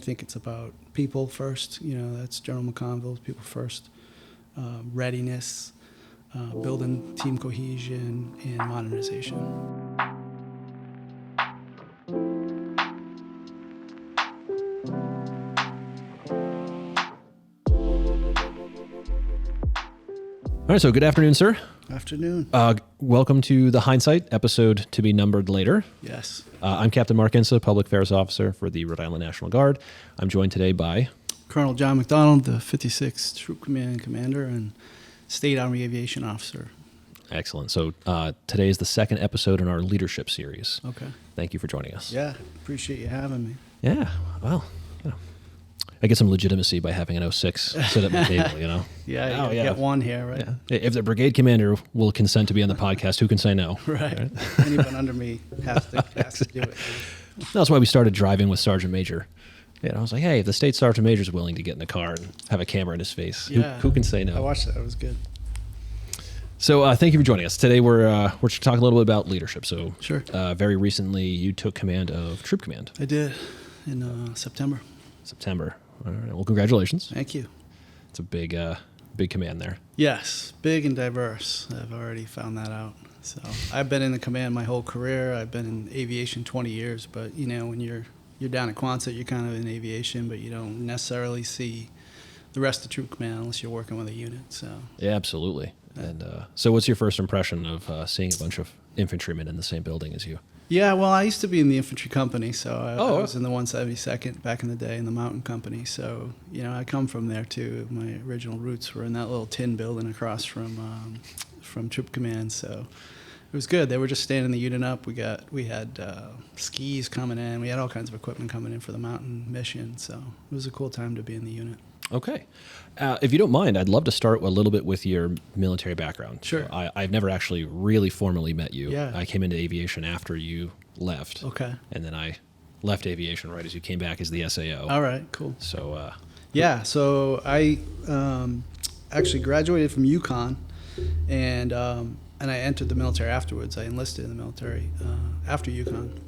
think it's about people first. That's General McConville's people first. Readiness, building team cohesion, and modernization. All right, so good afternoon, sir. Afternoon. Welcome to the Hindsight, episode to be numbered later. Yes. I'm Captain Mark Insa, Public Affairs Officer for the Rhode Island National Guard. I'm joined today by Colonel John MacDonald, the 56th Troop Command Commander and State Army Aviation Officer. Excellent. So today is the second episode in our leadership series. Okay. Thank you for joining us. Yeah, appreciate you having me. Yeah, well, I get some legitimacy by having an 06 sit at my table, Yeah, get one here, right? Yeah. If the brigade commander will consent to be on the podcast, who can say no? Right. Anyone under me has to do it. That's why we started driving with Sergeant Major. I was like, hey, if the state Sergeant Major is willing to get in the car and have a camera in his face, who can say no? I watched that. It was good. So thank you for joining us. Today we're to talk a little bit about leadership. So sure. Very recently you took command of Troop Command. I did in September. All right. Well, congratulations. Thank you. It's a big command there. Yes, big and diverse. I've already found that out. So I've been in the command my whole career. I've been in aviation 20 years, but when you're down at Quonset, you're kind of in aviation, but you don't necessarily see the rest of Troop Command unless you're working with a unit. So yeah, absolutely. And so what's your first impression of seeing a bunch of infantrymen in the same building as you? Yeah, well, I used to be in the infantry company, so I was in the 172nd back in the day in the mountain company. So, I come from there too. My original roots were in that little tin building across from Troop Command. So it was good. They were just standing the unit up. We had skis coming in. We had all kinds of equipment coming in for the mountain mission. So it was a cool time to be in the unit. Okay. If you don't mind, I'd love to start a little bit with your military background. Sure. So I've never actually really formally met you. Yeah. I came into aviation after you left. Okay. And then I left aviation right as you came back as the SAO. All right, cool. So so I actually graduated from UConn, and I entered the military afterwards. I enlisted in the military after UConn.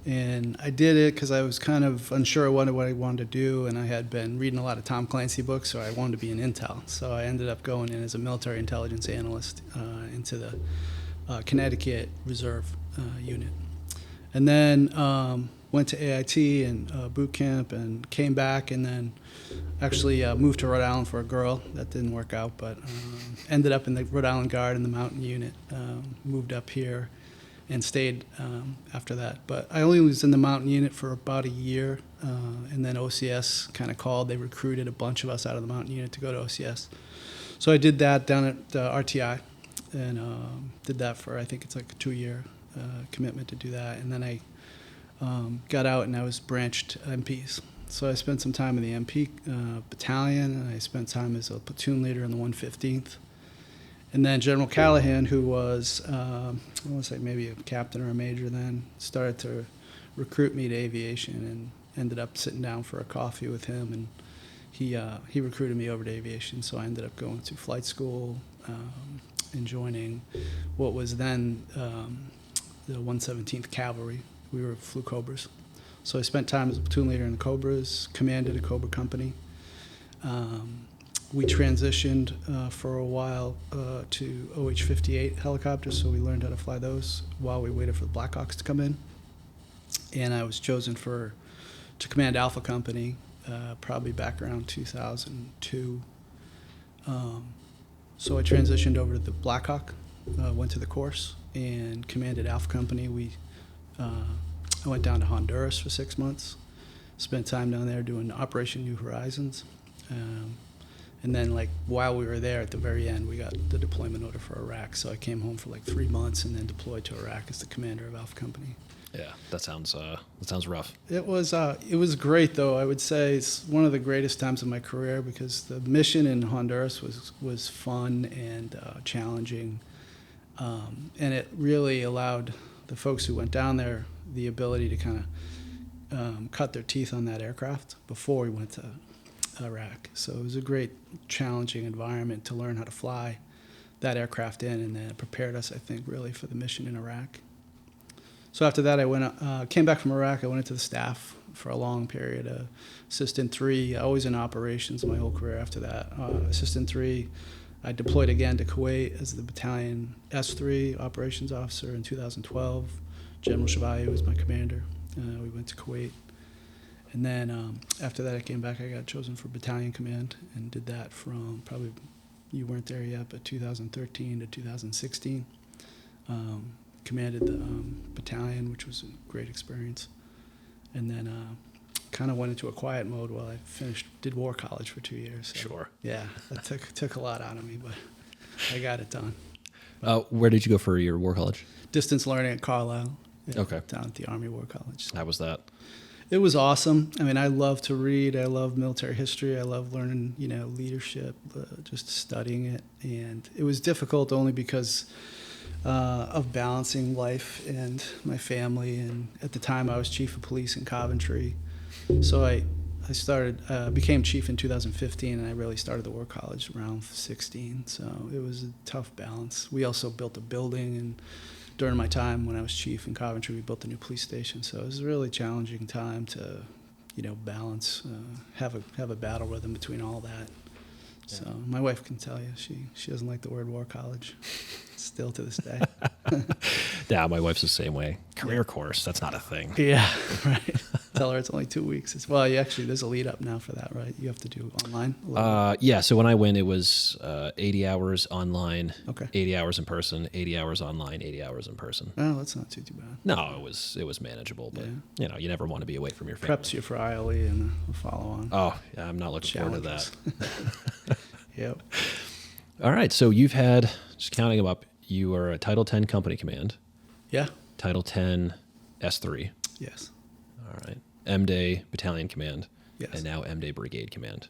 And I did it because I was kind of unsure what I wanted to do, and I had been reading a lot of Tom Clancy books, so I wanted to be in intel. So I ended up going in as a military intelligence analyst into the Connecticut Reserve Unit. And then went to AIT and boot camp and came back, and then actually moved to Rhode Island for a girl. That didn't work out, but ended up in the Rhode Island Guard in the mountain unit, moved up here and stayed after that. But I only was in the mountain unit for about a year, and then OCS kind of called. They recruited a bunch of us out of the mountain unit to go to OCS. So I did that down at RTI, and did that for, I think it's like a 2-year commitment to do that. And then I got out and I was branched MPs. So I spent some time in the MP battalion, and I spent time as a platoon leader in the 115th. And then General Callahan, who was, I want to say maybe a captain or a major then, started to recruit me to aviation, and ended up sitting down for a coffee with him, and he recruited me over to aviation. So I ended up going to flight school and joining what was then the 117th Cavalry. We flew Cobras. So I spent time as a platoon leader in the Cobras, commanded a Cobra company. We transitioned for a while to OH-58 helicopters, so we learned how to fly those while we waited for the Blackhawks to come in. And I was chosen to command Alpha Company, probably back around 2002. So I transitioned over to the Blackhawk, went to the course, and commanded Alpha Company. I went down to Honduras for 6 months, spent time down there doing Operation New Horizons. And then, while we were there, at the very end, we got the deployment order for Iraq. So I came home for 3 months and then deployed to Iraq as the commander of Alpha Company. Yeah, that sounds rough. It was great, though. I would say it's one of the greatest times of my career, because the mission in Honduras was fun and challenging, and it really allowed the folks who went down there the ability to kind of cut their teeth on that aircraft before we went to Iraq. So it was a great, challenging environment to learn how to fly that aircraft in, and then it prepared us, I think, really for the mission in Iraq. So after that, I came back from Iraq. I went into the staff for a long period. Assistant 3, always in operations my whole career after that. Assistant 3, I deployed again to Kuwait as the Battalion S3 operations officer in 2012. General Chevalier was my commander. We went to Kuwait. And then after that I came back, I got chosen for Battalion Command and did that from probably, you weren't there yet, but 2013 to 2016. Commanded the battalion, which was a great experience. And then kind of went into a quiet mode while I did war college for 2 years. So, Sure. yeah, that took a lot out of me, but I got it done. Where did you go for your war college? Distance learning at Carlisle. Okay. Down at the Army War College. How was that? It was awesome. I mean, I love to read. I love military history. I love learning, leadership, just studying it. And it was difficult only because of balancing life and my family. And at the time, I was chief of police in Coventry. So I became chief in 2015, and I really started the war college around 16. So it was a tough balance. We also built a building, and during my time when I was chief in Coventry, we built a new police station. So it was a really challenging time to, balance, have a battle rhythm between all that. Yeah. So my wife can tell you, she doesn't like the word war college, still to this day. Yeah, my wife's the same way. Career course, that's not a thing. Yeah, right. Tell her it's only 2 weeks. There's a lead up now for that, right? You have to do online? Yeah, so when I went, it was 80 hours online, Okay. 80 hours in person, 80 hours online, 80 hours in person. Oh, that's not too bad. No, it was manageable, but you never want to be away from your family. Preps you for ILE and the follow on. Oh, yeah, I'm not looking forward to that. Yep. All right, so you've had, just counting them up, you are a Title 10 Company Command. Yeah. Title 10 S3. Yes. All right. M-Day Battalion Command. Yes. And now M-Day Brigade Command.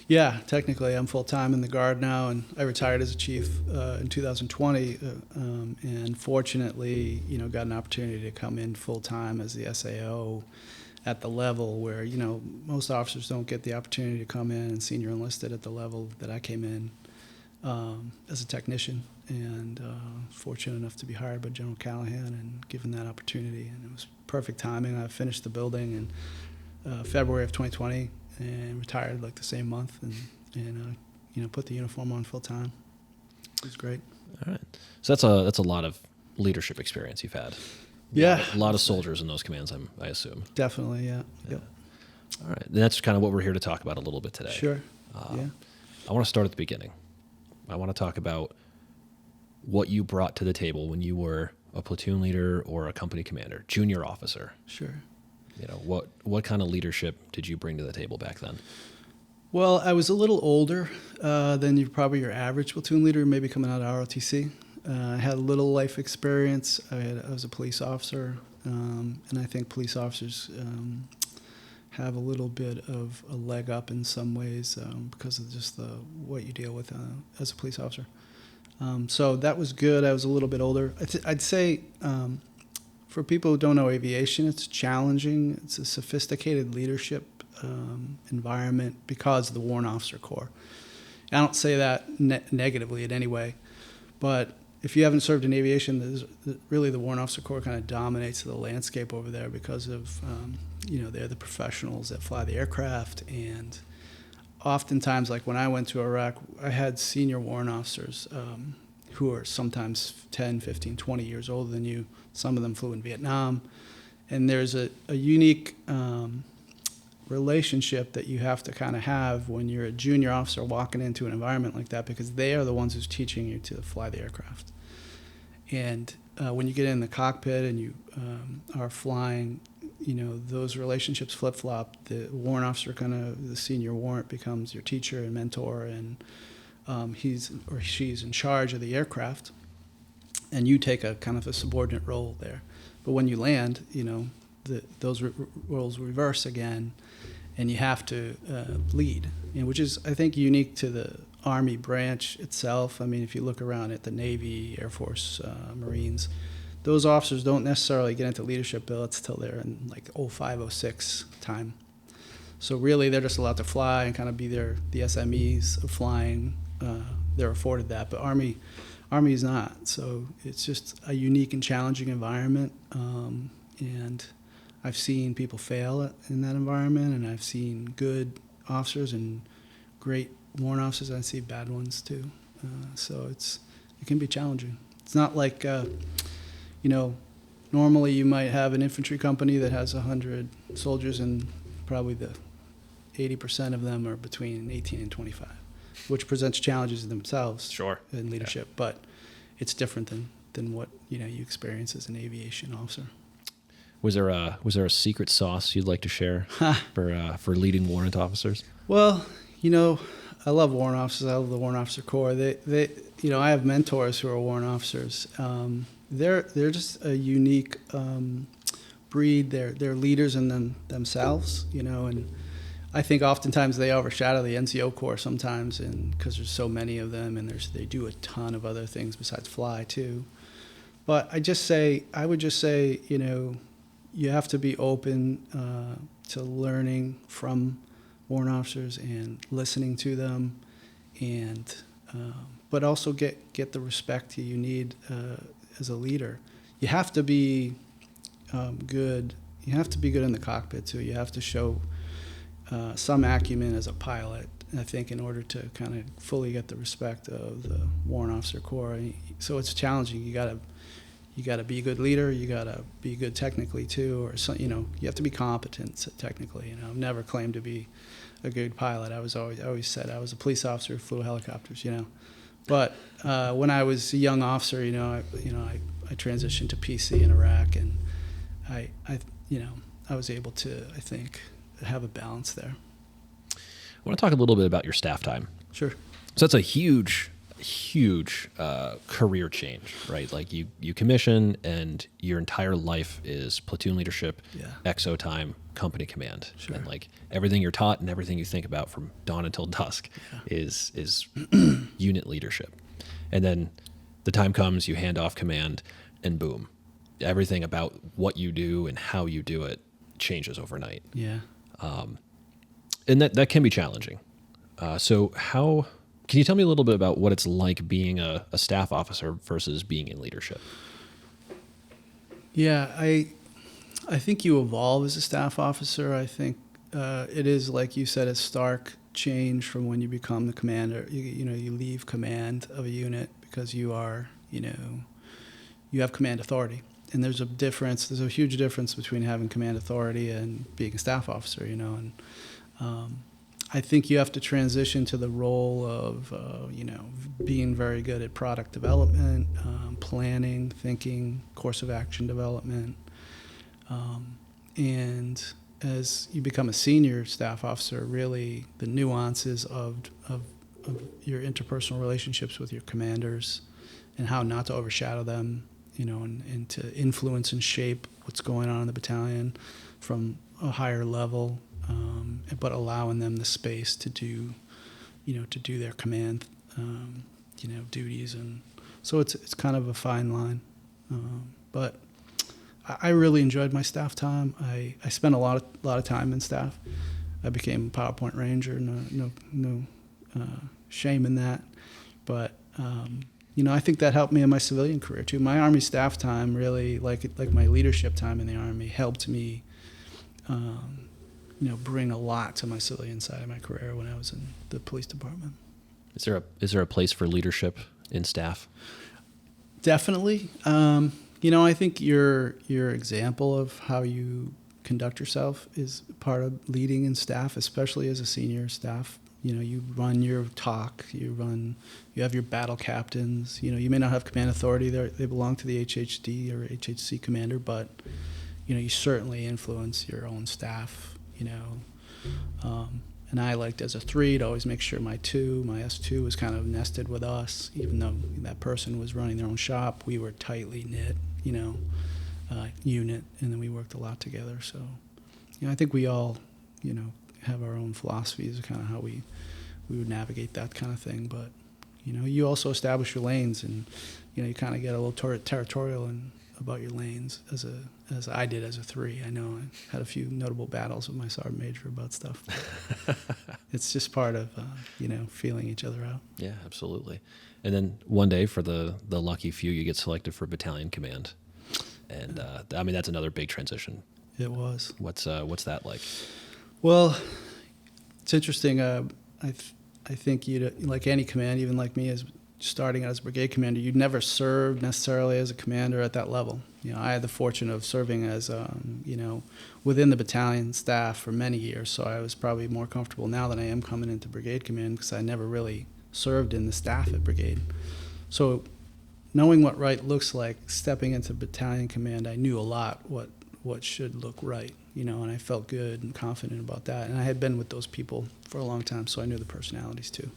Yeah, technically I'm full-time in the Guard now, and I retired as a chief in 2020, and fortunately, got an opportunity to come in full-time as the SAO at the level where, most officers don't get the opportunity to come in and senior enlisted at the level that I came in as a technician, and fortunate enough to be hired by General Callahan and given that opportunity, and it was perfect timing. I finished the building in February of 2020 and retired like the same month, and put the uniform on full time. It was great. All right, so that's a lot of leadership experience you've had. Yeah, a lot of soldiers in those commands, I assume. Definitely, yeah. Yep. All right, and that's kind of what we're here to talk about a little bit today. Sure. Yeah. I want to start at the beginning. I want to talk about what you brought to the table when you were a platoon leader or a company commander, junior officer. Sure. What kind of leadership did you bring to the table back then? Well, I was a little older than your average platoon leader, maybe coming out of ROTC. I had a little life experience. I was a police officer, and I think police officers have a little bit of a leg up in some ways because of just what you deal with as a police officer. So that was good. I was a little bit older. I'd say for people who don't know aviation, it's challenging. It's a sophisticated leadership environment because of the Warrant Officer Corps. I don't say that negatively in any way, but if you haven't served in aviation, really the Warrant Officer Corps kind of dominates the landscape over there because of, they're the professionals that fly the aircraft. And oftentimes, like when I went to Iraq, I had senior warrant officers who are sometimes 10, 15, 20 years older than you. Some of them flew in Vietnam. And there's a unique relationship that you have to kind of have when you're a junior officer walking into an environment like that, because they are the ones who's teaching you to fly the aircraft. And when you get in the cockpit and you are flying, those relationships flip-flop. The warrant officer, the senior warrant, becomes your teacher and mentor, and he's or she's in charge of the aircraft, and you take a kind of a subordinate role there. But when you land, those roles reverse again, and you have to lead, which is, I think, unique to the Army branch itself. I mean, if you look around at the Navy, Air Force, Marines, those officers don't necessarily get into leadership billets till they're in like 05, 06 time. So really, they're just allowed to fly and kind of be the SMEs of flying. They're afforded that, but Army is not. So it's just a unique and challenging environment, and I've seen people fail in that environment, and I've seen good officers and great warrant officers, and I see bad ones too. So it can be challenging. It's not like, normally you might have an infantry company that has 100 soldiers, and probably the 80% of them are between 18 and 25, which presents challenges themselves Sure. in leadership, but it's different than what you experience as an aviation officer. Was there a secret sauce you'd like to share for leading warrant officers? Well, I love warrant officers. I love the warrant officer corps. They I have mentors who are warrant officers. They're just a unique breed. They're leaders in themselves, and I think oftentimes they overshadow the NCO corps sometimes, and because there's so many of them, and they do a ton of other things besides fly too. But I would just say, you have to be open to learning from warrant officers and listening to them, and but also get the respect you need as a leader. You have to be good. You have to be good in the cockpit too. You have to show some acumen as a pilot, I think, in order to kind of fully get the respect of the warrant officer corps. So it's challenging. You got to be a good leader. You got to be good technically too, or you have to be competent technically. I've never claimed to be a good pilot. I always said I was a police officer who flew helicopters. But when I was a young officer, I transitioned to PC in Iraq, and I was able to, I think, have a balance there. I want to talk a little bit about your staff time. Sure. So that's a huge career change, right? Like you commission, and your entire life is platoon leadership, XO time, company command, Sure. and like everything you're taught and everything you think about from dawn until dusk is unit leadership. And then the time comes, you hand off command, and boom, everything about what you do and how you do it changes overnight. Yeah. And that can be challenging. So can you tell me a little bit about what it's like being a staff officer versus being in leadership? Yeah, I think you evolve as a staff officer. I think it is, like you said, a stark change from when you become the commander. You leave command of a unit because you are, you have command authority. And there's a huge difference between having command authority and being a staff officer, and I think you have to transition to the role of, being very good at product development, planning, thinking, course of action development. And as you become a senior staff officer, really the nuances of your interpersonal relationships with your commanders and how not to overshadow them, and to influence and shape what's going on in the battalion from a higher level, but allowing them the space to do their command, duties. And so it's kind of a fine line. But I really enjoyed my staff time. I spent a lot of time in staff. I became a PowerPoint ranger. No shame in that. But I think that helped me in my civilian career too. My Army staff time really, like my leadership time in the Army, helped me, bring a lot to my civilian side of my career when I was in the police department. Is there a place for leadership in staff? Definitely. I think your example of how you conduct yourself is part of leading in staff, especially as a senior staff. You run your talk, you have your battle captains. You may not have command authority. They belong to the HHD or HHC commander, but you certainly influence your own staff. And I liked, as a 3, to always make sure my S2 was kind of nested with us, even though that person was running their own shop. We were tightly knit, unit, and then we worked a lot together. So, I think we all, have our own philosophies of kind of how we would navigate that kind of thing. But, you also establish your lanes, and, you kind of get a little territorial about your lanes as I did as a 3. I know I had a few notable battles with my sergeant major about stuff. It's just part of, feeling each other out. Yeah, absolutely. And then one day, for the lucky few, you get selected for battalion command. And that's another big transition. It was. What's that like? Well, it's interesting. I think you'd, like any command, even like me, as starting as a brigade commander, you'd never served necessarily as a commander at that level. I had the fortune of serving as, within the battalion staff for many years, so I was probably more comfortable now than I am coming into brigade command because I never really served in the staff at brigade. So knowing what right looks like, stepping into battalion command, I knew a lot what should look right, and I felt good and confident about that. And I had been with those people for a long time, so I knew the personalities too.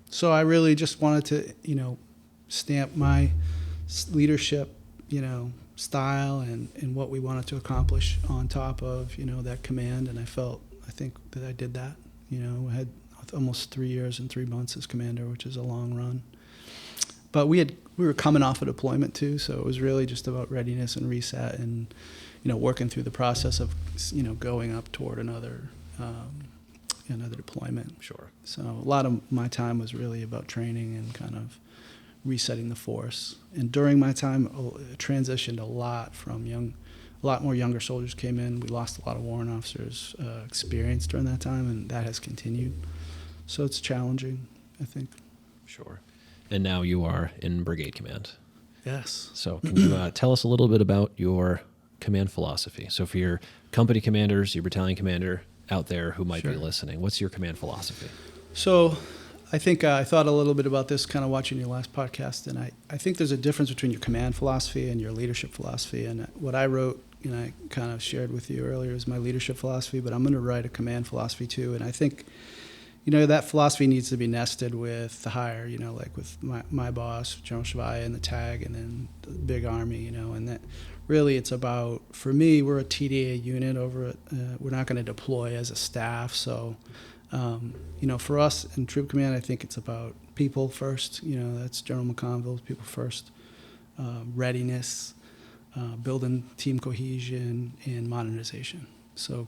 So I really just wanted to, stamp my leadership, style and what we wanted to accomplish on top of, that command. And I think that I did that. I had almost 3 years and 3 months as commander, which is a long run. But we were coming off a deployment too, so it was really just about readiness and reset and, working through the process of, going up toward another deployment. Sure. So a lot of my time was really about training and kind of resetting the force. And during my time, it transitioned a lot from a lot more younger soldiers came in. We lost a lot of warrant officers experience during that time, and that has continued. So it's challenging, I think. Sure. And now you are in brigade command. Yes. So can you tell us a little bit about your command philosophy? So for your company commanders, your battalion commander out there who might be listening, what's your command philosophy? So I think I thought a little bit about this kind of watching your last podcast, and I think there's a difference between your command philosophy and your leadership philosophy. And what I wrote, I kind of shared with you earlier, is my leadership philosophy, but I'm going to write a command philosophy too. And I think, that philosophy needs to be nested with the higher, like with my boss, General Shavaya, and the TAG, and then the big Army, and that really it's about, for me, we're a TDA unit over it. We're not going to deploy as a staff. So, for us in Troop Command, I think it's about people first. That's General McConville's people first. Readiness, building team cohesion, and modernization. So,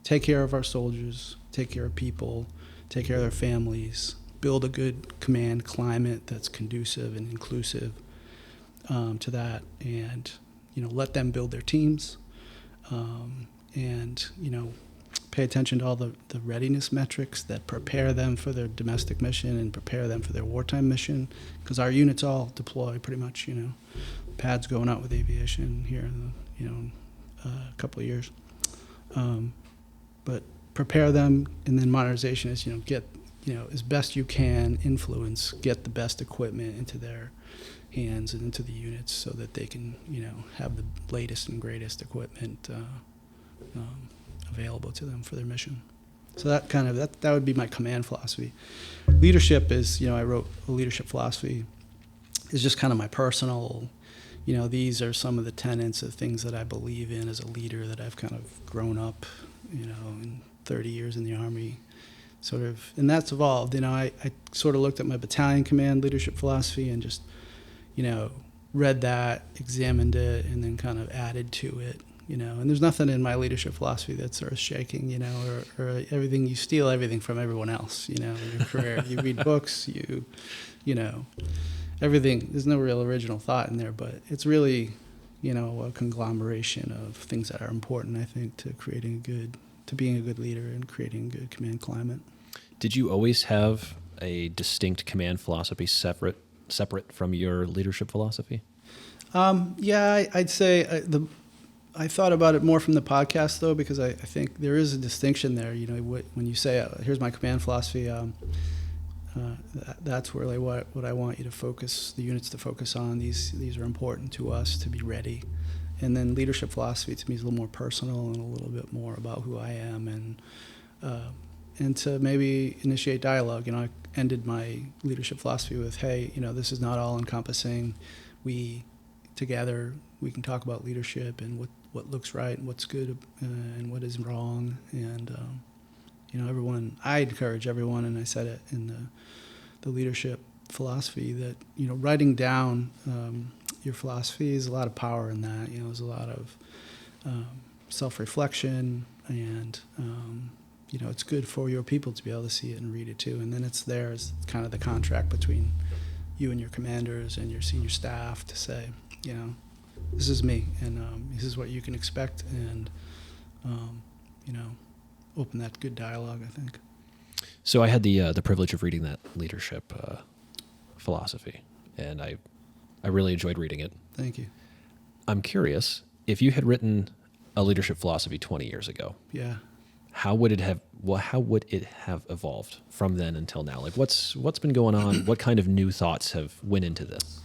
take care of our soldiers, take care of people, take care of their families, build a good command climate that's conducive and inclusive to that, and let them build their teams, and pay attention to all the readiness metrics that prepare them for their domestic mission and prepare them for their wartime mission, because our units all deploy pretty much. Pads going out with aviation here in a couple of years, but prepare them, and then modernization is get as best you can influence, get the best equipment into their hands and into the units so that they can have the latest and greatest equipment available to them for their mission. So that would be my command philosophy. Leadership is, I wrote a leadership philosophy, is just kind of my personal, these are some of the tenets of things that I believe in as a leader that I've kind of grown up, in 30 years in the Army, sort of, and that's evolved. I sort of looked at my battalion command leadership philosophy and just, read that, examined it, and then kind of added to it. And there's nothing in my leadership philosophy that's earth-shaking, or everything, you steal everything from everyone else, in your career. You read books, everything, there's no real original thought in there, but it's really, a conglomeration of things that are important, I think, to being a good leader and creating a good command climate. Did you always have a distinct command philosophy separate from your leadership philosophy? Yeah, I'd say I thought about it more from the podcast, though, because I think there is a distinction there. When you say, here's my command philosophy, that's really what I want you to focus, the units to focus on. These are important to us to be ready. And then leadership philosophy to me is a little more personal and a little bit more about who I am, and to maybe initiate dialogue. I ended my leadership philosophy with, hey, this is not all encompassing. Together we can talk about leadership and what looks right and what's good and what is wrong. And everyone, I encourage everyone, and I said it in the leadership philosophy, that writing down your philosophy is a lot of power in that. There's a lot of self-reflection, and it's good for your people to be able to see it and read it too. And then it's there as kind of the contract between you and your commanders and your senior staff to say, this is me, and this is what you can expect, and you know, open that good dialogue, I think. So I had the privilege of reading that leadership philosophy, and I really enjoyed reading it. Thank you. I'm curious, if you had written a leadership philosophy 20 years ago, Yeah. how would it have evolved from then until now? Like what's been going on? What kind of new thoughts have went into this?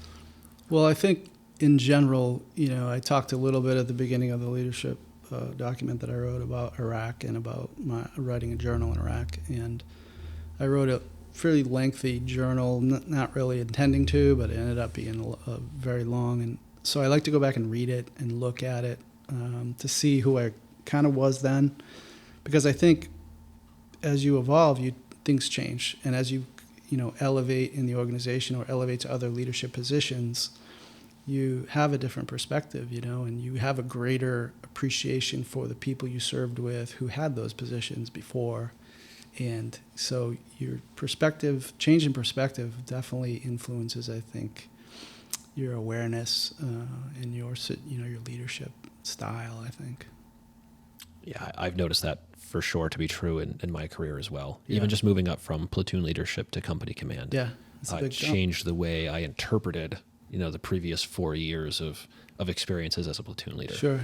Well, I think in general, you know, I talked a little bit at the beginning of the leadership document that I wrote about Iraq and about my writing a journal in Iraq. And I wrote a fairly lengthy journal, not really intending to, but it ended up being very long. And so I like to go back and read it and look at it to see who I kind of was then. Because I think as you evolve, things change. And as you elevate in the organization or elevate to other leadership positions, you have a different perspective, and you have a greater appreciation for the people you served with who had those positions before. And so your change in perspective definitely influences, I think, your awareness and your leadership style, I think. Yeah, I've noticed that for sure to be true in my career as well. Yeah. Even just moving up from platoon leadership to company command. Yeah, it's a big jump. Changed the way I interpreted, the previous 4 years of experiences as a platoon leader. Sure.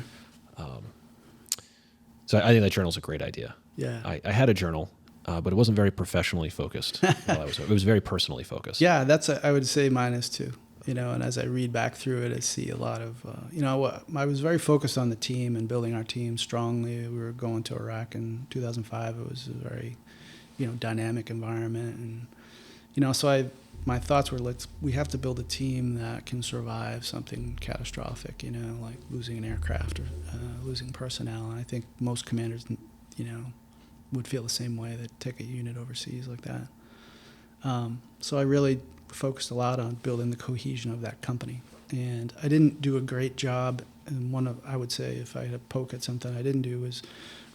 So I think that journal's a great idea. Yeah. I had a journal, but it wasn't very professionally focused. It was very personally focused. Yeah, I would say mine is too. And as I read back through it, I see a lot of, I was very focused on the team and building our team strongly. We were going to Iraq in 2005. It was a very, dynamic environment. And, so my thoughts were, we have to build a team that can survive something catastrophic, like losing an aircraft or losing personnel. And I think most commanders, would feel the same way. They'd take a unit overseas like that. So I really focused a lot on building the cohesion of that company. And I didn't do a great job. And I would say, if I had to poke at something I didn't do, was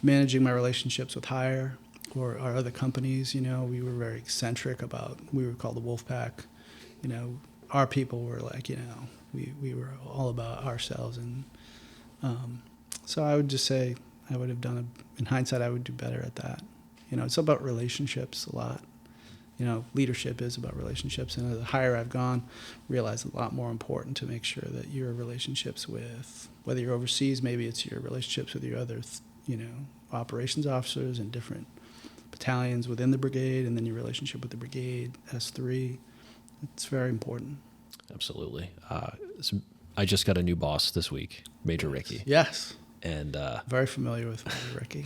managing my relationships with Hire or our other companies. We were very eccentric we were called the Wolf Pack. Our people were like, we were all about ourselves. And so I would just say I would have in hindsight, I would do better at that. It's about relationships a lot. Leadership is about relationships, and the higher I've gone, realize a lot more important to make sure that your relationships with, whether you're overseas, maybe it's your relationships with your other, operations officers and different battalions within the brigade, and then your relationship with the brigade, S3. It's very important. Absolutely. So I just got a new boss this week, Major Ricky. Yes. And very familiar with Major Ricky.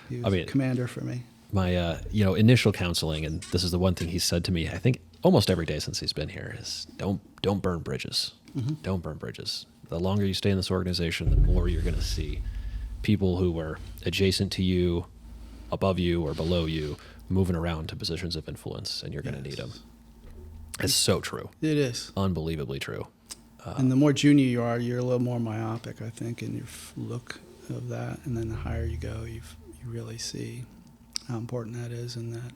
He was a commander for me. My initial counseling, and this is the one thing he said to me, I think almost every day since he's been here, is don't burn bridges. Mm-hmm. Don't burn bridges. The longer you stay in this organization, the more you're going to see people who were adjacent to you, above you, or below you, moving around to positions of influence, and you're going to need them. It's so true. It is. Unbelievably true. And the more junior you are, you're a little more myopic, I think, in your look of that. And then the higher you go, you really see how important that is, and that,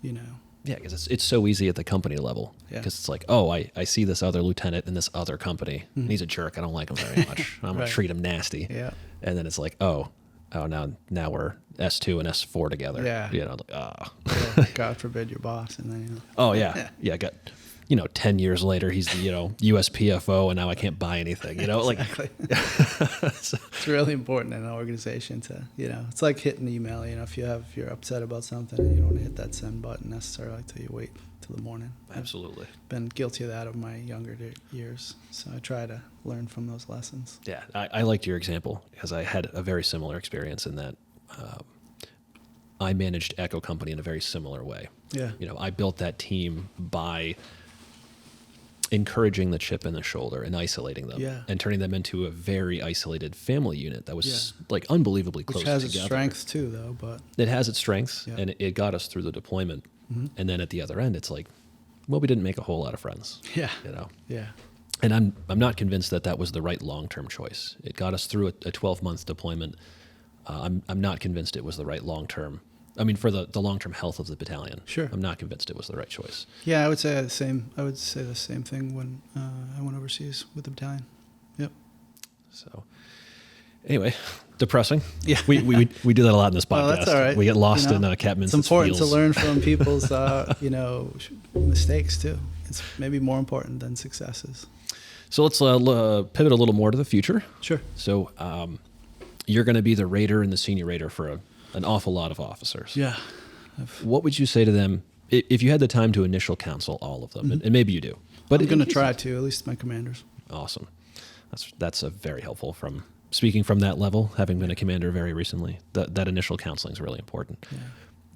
Yeah, because it's so easy at the company level. Because it's like, oh, I see this other lieutenant in this other company, and he's a jerk. I don't like him very much. I'm going to treat him nasty. Yeah. And then it's like, oh, now we're S2 and S4 together. Yeah. Like, God forbid your boss. And then, Oh, yeah. Yeah, got 10 years later, he's the, USPFO, and now I can't buy anything, Exactly. It's really important in an organization to, it's like hitting email, if you're upset about something, and you don't want to hit that send button necessarily until you wait till the morning. Absolutely. I've been guilty of that over my younger years, so I try to learn from those lessons. Yeah, I liked your example, because I had a very similar experience in that I managed Echo Company in a very similar way. Yeah. I built that team by encouraging the chip in the shoulder and isolating them, and turning them into a very isolated family unit that was like unbelievably close together. Which has its strengths too, though. But it has its strengths, and it got us through the deployment. Mm-hmm. And then at the other end, it's like, well, we didn't make a whole lot of friends. Yeah. Yeah. And I'm not convinced that was the right long-term choice. It got us through a 12-month deployment. I'm not convinced it was the right long-term. I mean, for the long-term health of the battalion. Sure. I'm not convinced it was the right choice. Yeah, I would say the same thing when I went overseas with the battalion. Yep. So anyway, depressing. Yeah. We do that a lot in this podcast. Well, that's all right. We get lost You know, in Capman's It's important feels. to learn from people's, mistakes too. It's maybe more important than successes. So let's pivot a little more to the future. Sure. So you're going to be the rater and the senior rater for an awful lot of officers. Yeah. What would you say to them if you had the time to initial counsel all of them? And maybe you do. But I'm going to try to, at least my commanders. Awesome. That's a very helpful from speaking from that level, having been a commander very recently. That initial counseling is really important. Yeah.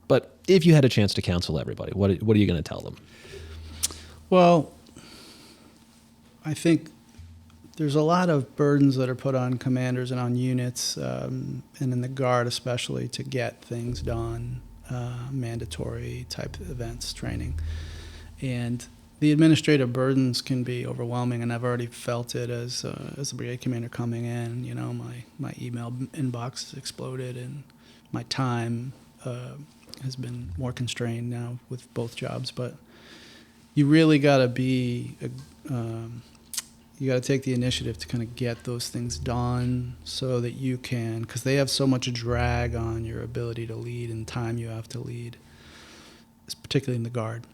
But if you had a chance to counsel everybody, what are you going to tell them? Well, I think there's a lot of burdens that are put on commanders and on units, and in the Guard especially, to get things done, mandatory type events, training. And the administrative burdens can be overwhelming, and I've already felt it as a brigade commander coming in. You know, my email inbox has exploded, and my time has been more constrained now with both jobs. But you really got to you got to take the initiative to kind of get those things done so that you can, because they have so much drag on your ability to lead and time you have to lead, particularly in the Guard,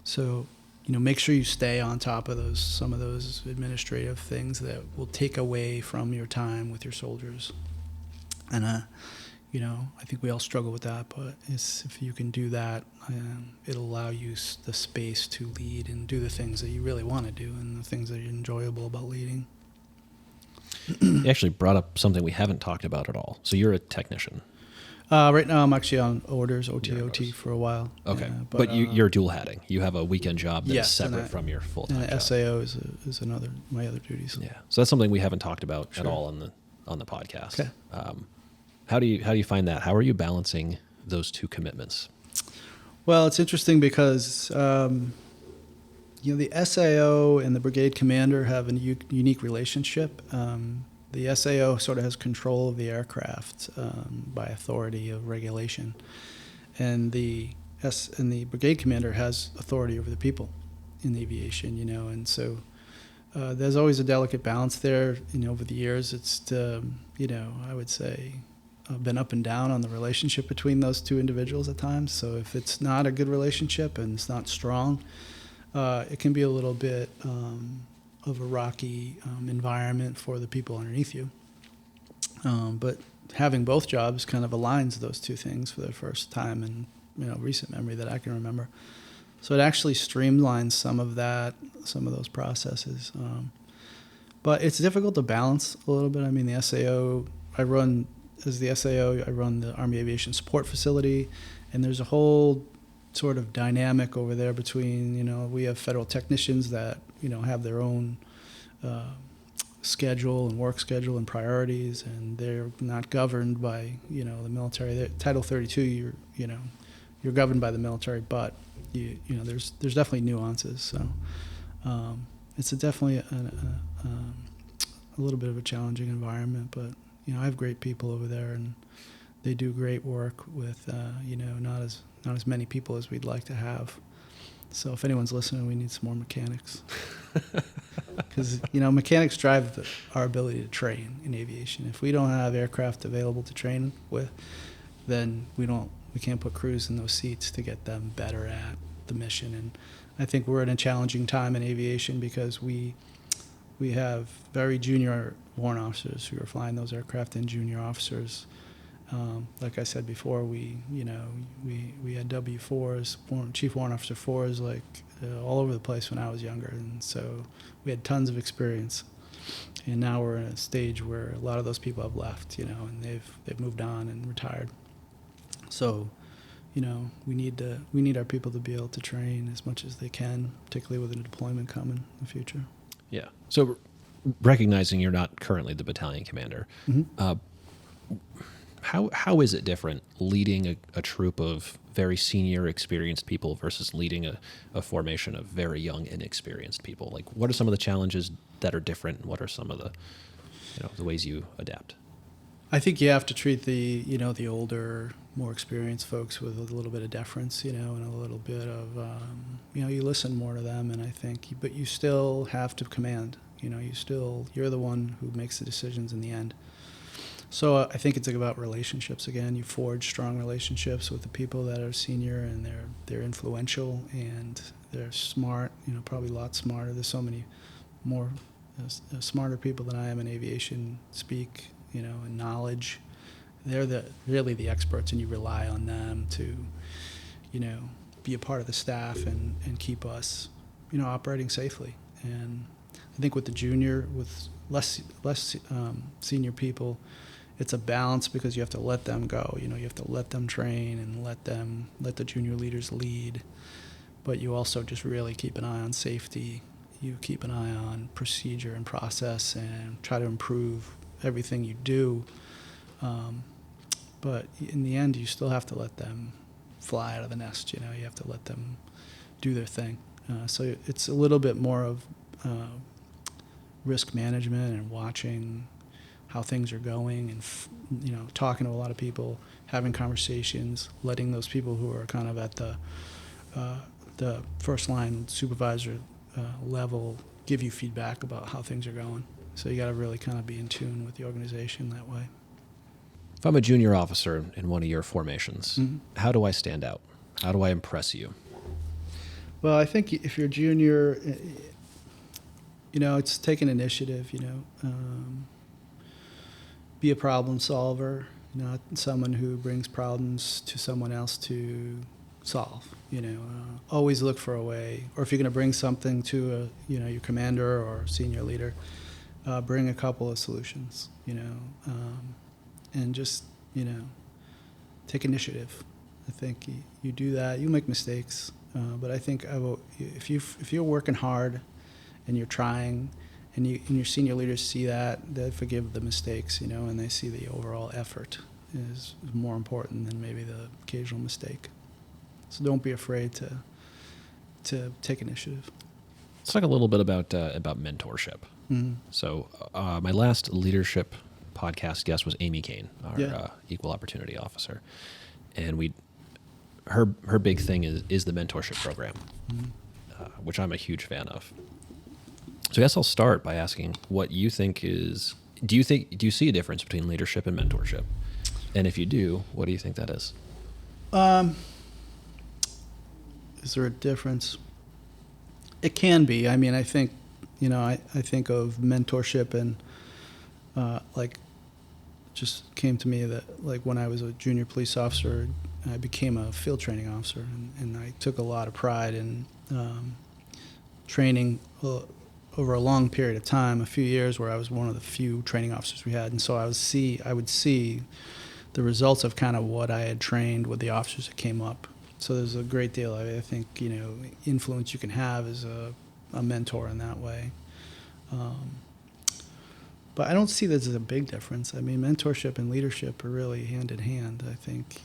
So, make sure you stay on top of some of those administrative things that will take away from your time with your soldiers. And, I think we all struggle with that, but if you can do that, it'll allow you the space to lead and do the things that you really want to do and the things that are enjoyable about leading. You actually brought up something we haven't talked about at all. So you're a technician. Right now I'm actually on orders, OT for a while. Okay. Yeah, but you're dual hatting. You have a weekend job that is and separate from your full-time and job. SAO is my other duties. Yeah. So that's something we haven't talked about Sure. at all on the podcast. Okay. How do you find that? How are you balancing those two commitments? Well, it's interesting because the SAO and the brigade commander have a unique relationship. The SAO sort of has control of the aircraft by authority of regulation, and the brigade commander has authority over the people in aviation. And so there's always a delicate balance there. Over the years, it's I would say been up and down on the relationship between those two individuals at times. So if it's not a good relationship and it's not strong, it can be a little bit of a rocky environment for the people underneath you. But having both jobs kind of aligns those two things for the first time in recent memory that I can remember. So it actually streamlines some of those processes. But it's difficult to balance a little bit. I mean, the SAO, I run the Army Aviation Support Facility, and there's a whole sort of dynamic over there between, we have federal technicians that, have their own schedule and work schedule and priorities, and they're not governed by, the military. Title 32, you're governed by the military, but there's definitely nuances. So it's definitely a little bit of a challenging environment, but I have great people over there, and they do great work with not as many people as we'd like to have. So if anyone's listening, we need some more mechanics, because mechanics drive our ability to train in aviation. If we don't have aircraft available to train with, then we can't put crews in those seats to get them better at the mission. And I think we're in a challenging time in aviation because we have very junior warrant officers who are flying those aircraft, and junior officers. Like I said before, we had W4s, Chief Warrant Officer 4s, all over the place when I was younger, and so we had tons of experience. And now we're in a stage where a lot of those people have left, and they've moved on and retired. So, we need our people to be able to train as much as they can, particularly with a deployment coming in the future. Yeah. So recognizing you're not currently the battalion commander, Mm-hmm. How is it different leading a troop of very senior, experienced people versus leading a formation of very young, inexperienced people? Like, what are some of the challenges that are different, and what are some of the ways you adapt? I think you have to treat the older, more experienced folks with a little bit of deference, and a little bit of, you listen more to them, and but you still have to command. You're the one who makes the decisions in the end. So I think it's about relationships again. You forge strong relationships with the people that are senior, and they're influential and they're smart. Probably a lot smarter. There's so many more smarter people than I am in aviation speak, and knowledge. They're really the experts, and you rely on them to, be a part of the staff and keep us, operating safely. And I think with less senior people, it's a balance because you have to let them go. You have to let them train and let the junior leaders lead. But you also just really keep an eye on safety. You keep an eye on procedure and process and try to improve everything you do. But in the end, you still have to let them fly out of the nest. You have to let them do their thing. So it's a little bit more of risk management and watching how things are going, and talking to a lot of people, having conversations, letting those people who are kind of at the first line supervisor level give you feedback about how things are going. So you got to really kind of be in tune with the organization that way. If I'm a junior officer in one of your formations, how do I stand out? How do I impress you? Well, I think if you're junior, it's taking initiative, be a problem solver, not someone who brings problems to someone else to solve. Always look for a way, or if you're going to bring something to your commander or senior leader, bring a couple of solutions, and just, take initiative. I think you do that, you make mistakes, but I think if you're working hard and you're trying, and your senior leaders see that, they forgive the mistakes, and they see the overall effort is more important than maybe the occasional mistake. So don't be afraid to take initiative. Let's talk a little bit about mentorship. Mm-hmm. So my last leadership podcast guest was Amy Kane, our equal opportunity officer, and her big thing is the mentorship program, which I'm a huge fan of. So I guess I'll start by asking what you think is. Do you see a difference between leadership and mentorship? And if you do, what do you think that is? Is there a difference? It can be. I mean, I think, I think of mentorship and just came to me that when I was a junior police officer, I became a field training officer, and I took a lot of pride in training over a long period of time, a few years, where I was one of the few training officers we had, and so I would see the results of kind of what I had trained with the officers that came up. So there's a great deal, I think, influence you can have as a mentor in that way. But I don't see this as a big difference. I mean, mentorship and leadership are really hand in hand. I think,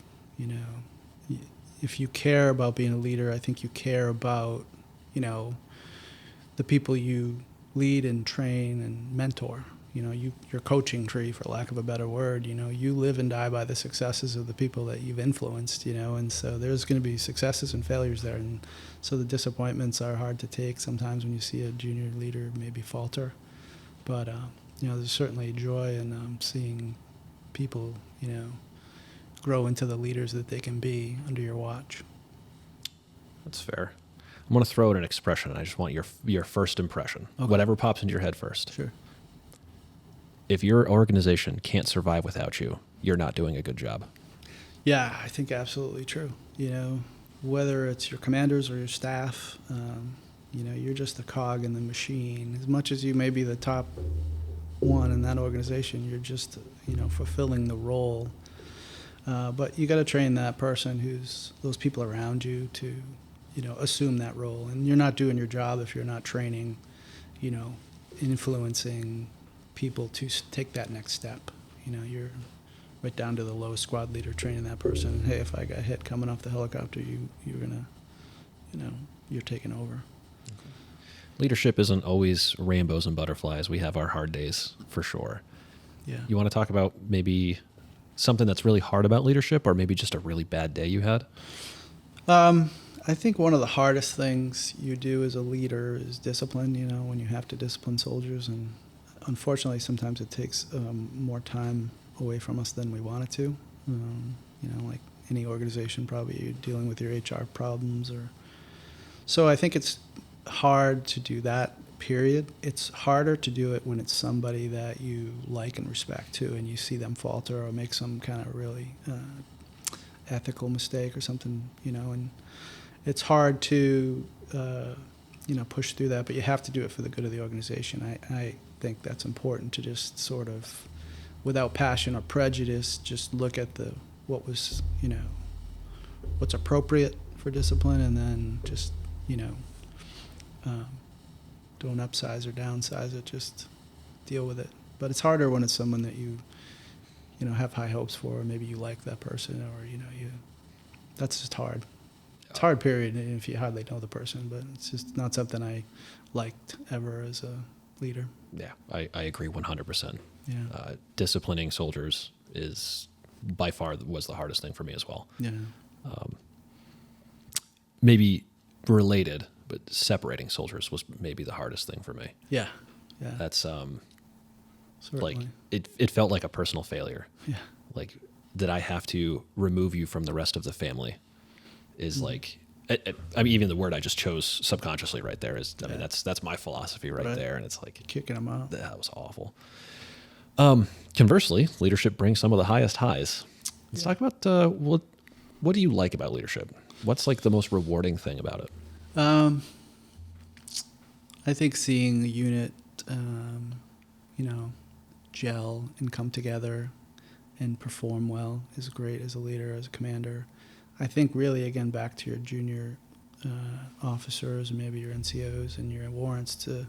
if you care about being a leader, I think you care about, the people you lead and train and mentor. Your coaching tree, for lack of a better word, you live and die by the successes of the people that you've influenced, and so there's going to be successes and failures there. And so the disappointments are hard to take sometimes when you see a junior leader maybe falter. But, there's certainly joy in seeing people, grow into the leaders that they can be under your watch. That's fair. I'm going to throw out an expression. I just want your first impression. Okay. Whatever pops into your head first. Sure. If your organization can't survive without you, you're not doing a good job. Yeah, I think absolutely true. Whether it's your commanders or your staff, you're just a cog in the machine. As much as you may be the top one in that organization, you're just, fulfilling the role. But you got to train that person those people around you to, assume that role. And you're not doing your job if you're not training, influencing people to take that next step. You're right down to the lowest squad leader training that person. Hey, if I got hit coming off the helicopter, you're gonna, you're taking over. Okay. Leadership isn't always rainbows and butterflies. We have our hard days for sure. Yeah. You want to talk about maybe something that's really hard about leadership, or maybe just a really bad day you had? I think one of the hardest things you do as a leader is discipline, when you have to discipline soldiers. And unfortunately, sometimes it takes more time away from us than we want it to. Like any organization, probably you're dealing with your HR problems. So I think it's hard to do that, period. It's harder to do it when it's somebody that you like and respect, too, and you see them falter or make some kind of really ethical mistake or something, and it's hard to, push through that, but you have to do it for the good of the organization. I think that's important to just sort of, without passion or prejudice, just look at what was, what's appropriate for discipline, and then just, don't upsize or downsize it, just deal with it. But it's harder when it's someone that you have high hopes for, or maybe you like that person, or, that's just hard. It's hard, period, if you hardly know the person, but it's just not something I liked ever as a leader. Yeah, I agree 100%. Yeah. Disciplining soldiers is by far was the hardest thing for me as well. Yeah. Maybe related, but separating soldiers was maybe the hardest thing for me. Yeah. Yeah. That's Certainly. like it felt like a personal failure. Yeah. Like that I have to remove you from the rest of the family is like, I mean, even the word I just chose subconsciously right there is, I mean, that's my philosophy right there. And it's like kicking them out. That was awful. Conversely, leadership brings some of the highest highs. Let's talk about what do you like about leadership? What's like the most rewarding thing about it? I think seeing a unit, gel and come together and perform well is great as a leader, as a commander. I think really, again, back to your junior officers and maybe your NCOs and your warrants, to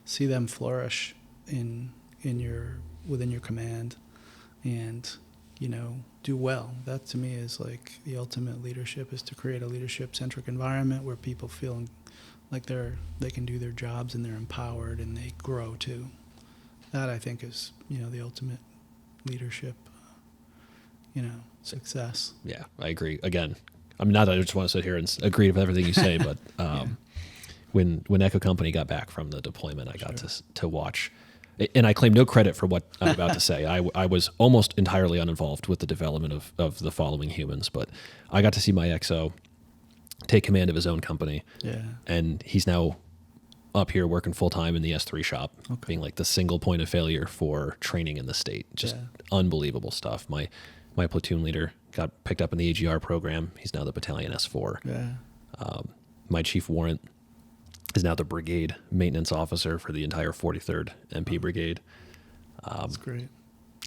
see them flourish within your command and, do well. That to me is like the ultimate leadership, is to create a leadership-centric environment where people feel like they can do their jobs and they're empowered and they grow too. That I think is, the ultimate leadership, success. Yeah, I agree. Again, I'm not that I just want to sit here and agree with everything you say, but when Echo Company got back from the deployment, I got to watch, and I claim no credit for what I'm about to say. I was almost entirely uninvolved with the development of the following humans, but I got to see my XO take command of his own company. Yeah. And he's now up here working full-time in the S3 shop, being like the single point of failure for training in the state. Just unbelievable stuff. My platoon leader got picked up in the AGR program. He's now the Battalion S4. Yeah. My chief warrant is now the brigade maintenance officer for the entire 43rd MP brigade. That's great.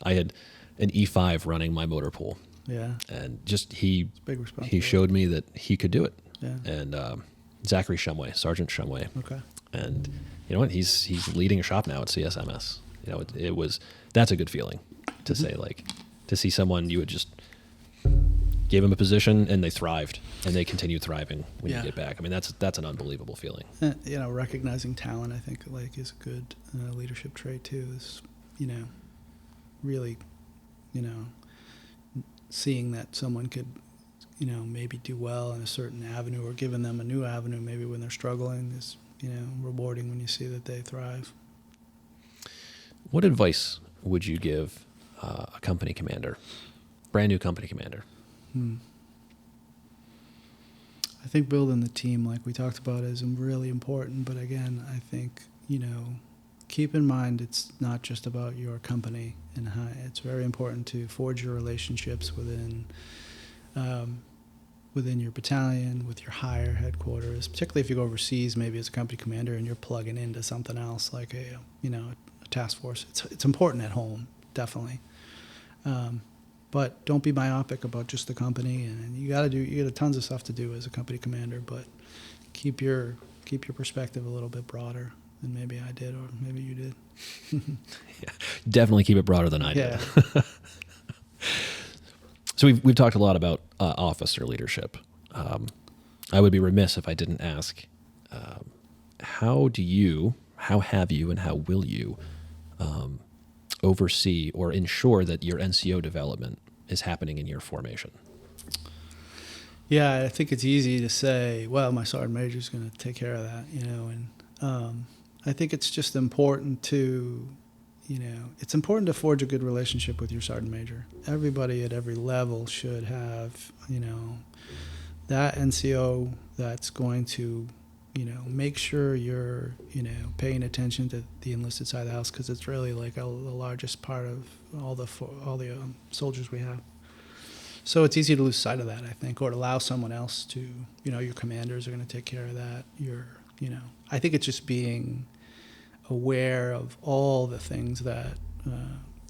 I had an E5 running my motor pool. Yeah. And just he big responsibility. He showed me that he could do it. Yeah. And Zachary Shumway, Sergeant Shumway. Okay. And you know what? He's leading a shop now at CSMS. That's a good feeling to say, like, to see someone you would just gave them a position and they thrived and they continued thriving when you get back. I mean, that's an unbelievable feeling. Recognizing talent, I think, is a good leadership trait too. Is really, seeing that someone could, maybe do well in a certain avenue, or giving them a new avenue maybe when they're struggling, is rewarding when you see that they thrive. What advice would you give a company commander, brand new company commander? I think building the team, like we talked about, is really important. But again, I think, keep in mind it's not just about your company, and it's very important to forge your relationships within your battalion, with your higher headquarters, particularly if you go overseas, maybe as a company commander and you're plugging into something else like a task force. It's important at home, definitely. But don't be myopic about just the company, and you got tons of stuff to do as a company commander, but keep your perspective a little bit broader than maybe I did, or maybe you did. Yeah, definitely keep it broader than I did. So we've talked a lot about officer leadership. I would be remiss if I didn't ask, how have you and how will you oversee or ensure that your NCO development is happening in your formation? Yeah, I think it's easy to say, well, my sergeant major is going to take care of that, and I think it's just important to, it's important to forge a good relationship with your sergeant major. Everybody at every level should have, that NCO that's going to, make sure you're, paying attention to the enlisted side of the house, because it's really like the largest part of all the soldiers we have. So it's easy to lose sight of that, I think, or to allow someone else to, your commanders are going to take care of that. I think it's just being aware of all the things that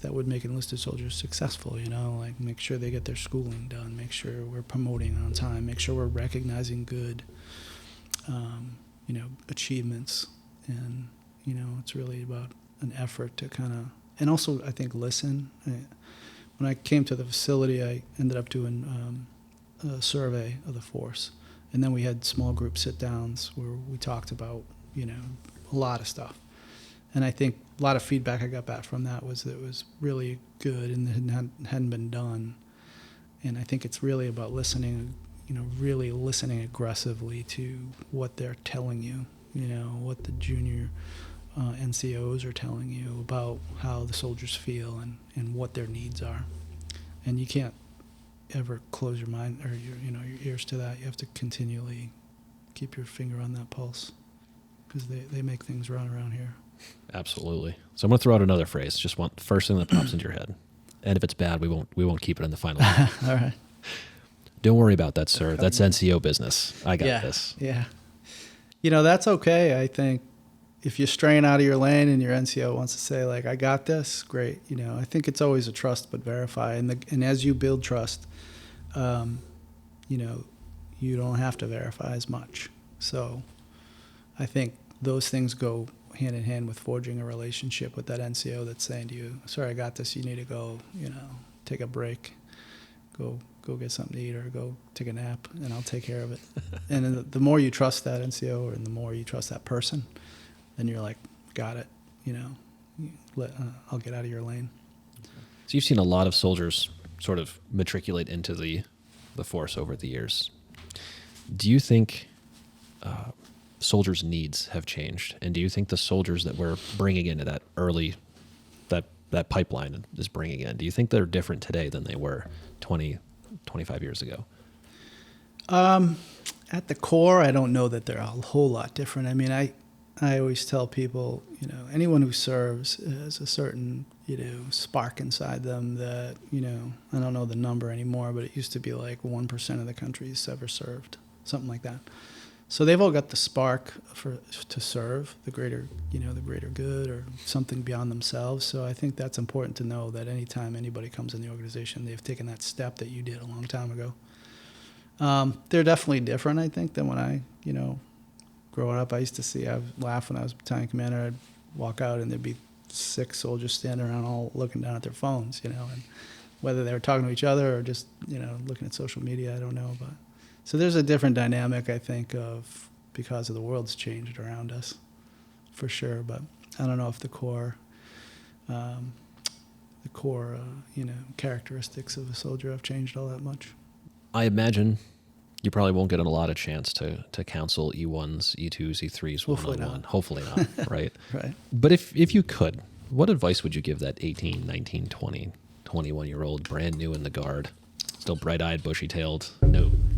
that would make enlisted soldiers successful, like make sure they get their schooling done, make sure we're promoting on time, make sure we're recognizing good, achievements. And, it's really about an effort to kind of, and also I think listen. When I came to the facility, I ended up doing a survey of the force. And then we had small group sit-downs where we talked about, a lot of stuff. And I think a lot of feedback I got back from that was that it was really good and it hadn't been done. And I think it's really about listening, really listening aggressively to what they're telling you, what the junior NCOs are telling you about how the soldiers feel and what their needs are. And you can't ever close your mind or your ears to that. You have to continually keep your finger on that pulse, because they make things run around here. Absolutely. So I'm going to throw out another phrase. Just want the first thing that pops into your head. And if it's bad, we won't keep it in the final. All right. Don't worry about that, sir. That's NCO business. I got this. Yeah. That's okay. I think if you're straying out of your lane and your NCO wants to say, like, I got this, great. I think it's always a trust but verify. And as you build trust, you don't have to verify as much. So I think those things go hand in hand with forging a relationship with that NCO that's saying to you, sorry, I got this. You need to go, take a break, go get something to eat or go take a nap, and I'll take care of it. And the more you trust that NCO and the more you trust that person, then you're like, got it, I'll get out of your lane. So you've seen a lot of soldiers sort of matriculate into the force over the years. Do you think soldiers' needs have changed? And do you think the soldiers that we're bringing into that early, that pipeline is bringing in, do you think they're different today than they were 20, 25 years ago? At the core, I don't know that they're a whole lot different. I mean, I always tell people, anyone who serves has a certain, spark inside them that, I don't know the number anymore, but it used to be like 1% of the country's ever served, something like that. So they've all got the spark to serve the greater good or something beyond themselves. So I think that's important to know, that anytime anybody comes in the organization, they've taken that step that you did a long time ago. They're definitely different, I think, than when I, growing up. I used to see, I would laugh when I was battalion commander. I'd walk out and there'd be 6 soldiers standing around all looking down at their phones, and whether they were talking to each other or just, looking at social media, I don't know. But so there's a different dynamic, I think, because of the world's changed around us, for sure. But I don't know if the core characteristics of a soldier have changed all that much. I imagine you probably won't get a lot of chance to counsel E1s, E2s, E3s one-on-one. Hopefully not, right? Right. But if you could, what advice would you give that 18, 19, 20, 21-year-old brand new in the Guard, still bright-eyed, bushy-tailed,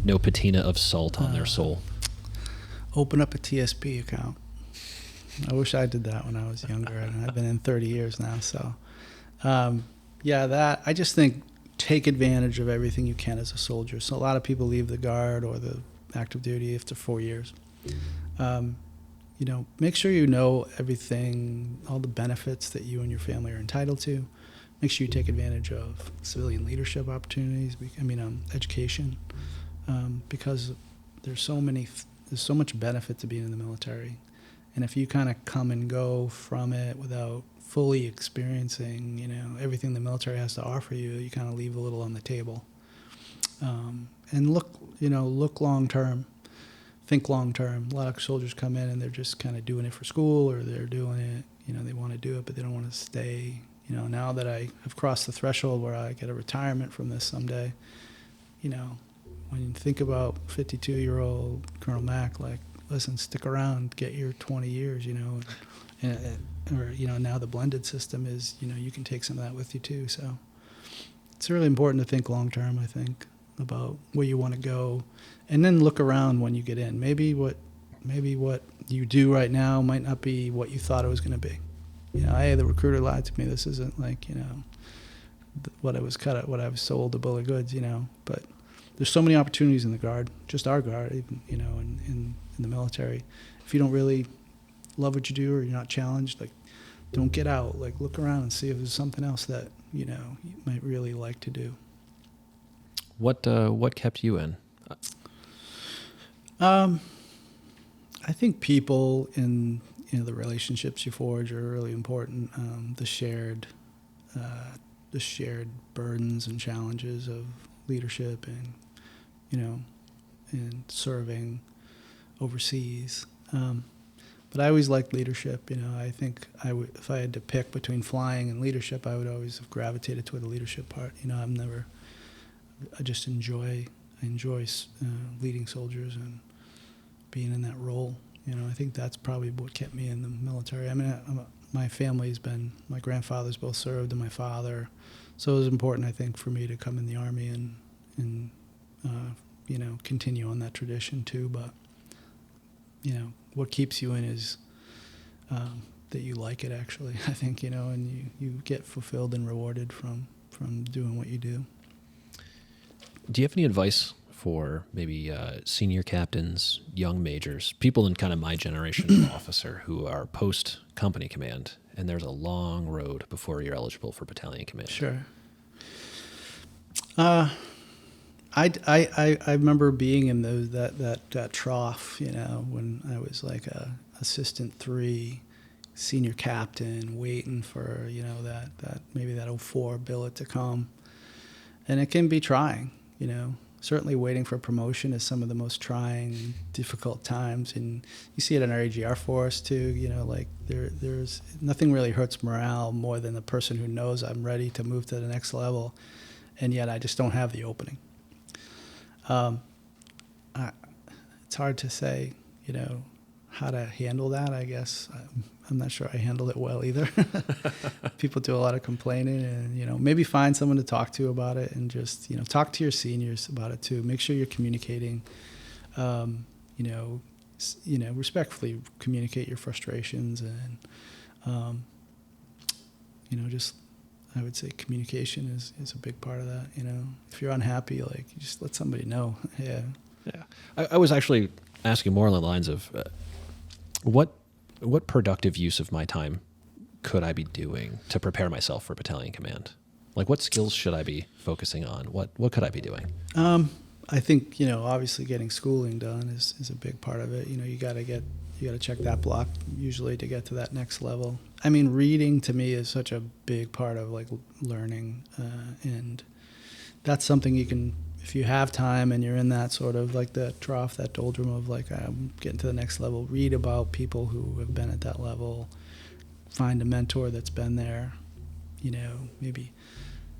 no patina of salt on their soul? Open up a TSP account. I wish I did that when I was younger, and I've been in 30 years now. So, I just think take advantage of everything you can as a soldier. So a lot of people leave the Guard or the active duty after 4 years. Make sure you know everything, all the benefits that you and your family are entitled to. Make sure you take advantage of civilian leadership opportunities, education, because there's so much benefit to being in the military. And if you kind of come and go from it without fully experiencing, everything the military has to offer you, you kind of leave a little on the table. And look long term, think long term. A lot of soldiers come in and they're just kind of doing it for school, or they're doing it, they want to do it, but they don't want to stay. Now that I have crossed the threshold where I get a retirement from this someday, when you think about 52-year-old Colonel Mack, like, listen, stick around, get your 20 years, or now the blended system is, you can take some of that with you too. So it's really important to think long term, I think, about where you want to go, and then look around when you get in. Maybe what you do right now might not be what you thought it was going to be. Hey, the recruiter lied to me. This isn't like, what I was sold, the bill of goods, but there's so many opportunities in the Guard, just our Guard, even, in the military. If you don't really love what you do, or you're not challenged, like, don't get out. Like, look around and see if there's something else that, you might really like to do. What kept you in? I think people and the relationships you forge are really important. The shared burdens and challenges of leadership and and serving overseas. But I always liked leadership. I think if I had to pick between flying and leadership, I would always have gravitated toward the leadership part. I just enjoy leading soldiers and being in that role. I think that's probably what kept me in the military. I mean, my my grandfathers both served, and my father, so it was important, I think, for me to come in the Army and continue on that tradition too. But what keeps you in is that you like it, actually. I think, and you get fulfilled and rewarded from doing what you do. Do you have any advice for maybe senior captains, young majors, people in kind of my generation of officer who are post company command, and there's a long road before you're eligible for battalion command? Sure. I remember being in that trough, when I was like a assistant 3, senior captain, waiting for that maybe that 04 billet to come, and it can be trying. Certainly waiting for promotion is some of the most trying, difficult times, and you see it in our AGR force too. Like there's nothing really hurts morale more than the person who knows I'm ready to move to the next level, and yet I just don't have the opening. It's hard to say, how to handle that. I guess I'm not sure I handled it well either. People do a lot of complaining, and maybe find someone to talk to about it, and just talk to your seniors about it too. Make sure you're communicating. Respectfully communicate your frustrations, and just I would say communication is a big part of that. If you're unhappy, like, you just let somebody know. Yeah. I was actually asking more along the lines of what productive use of my time could I be doing to prepare myself for battalion command? Like, what skills should I be focusing on? What could I be doing? I think obviously getting schooling done is a big part of it. You got to check that block usually to get to that next level. I mean, reading to me is such a big part of like learning, and that's something you can, if you have time and you're in that sort of like that trough, that doldrum of like, I'm getting to the next level, read about people who have been at that level, find a mentor that's been there, maybe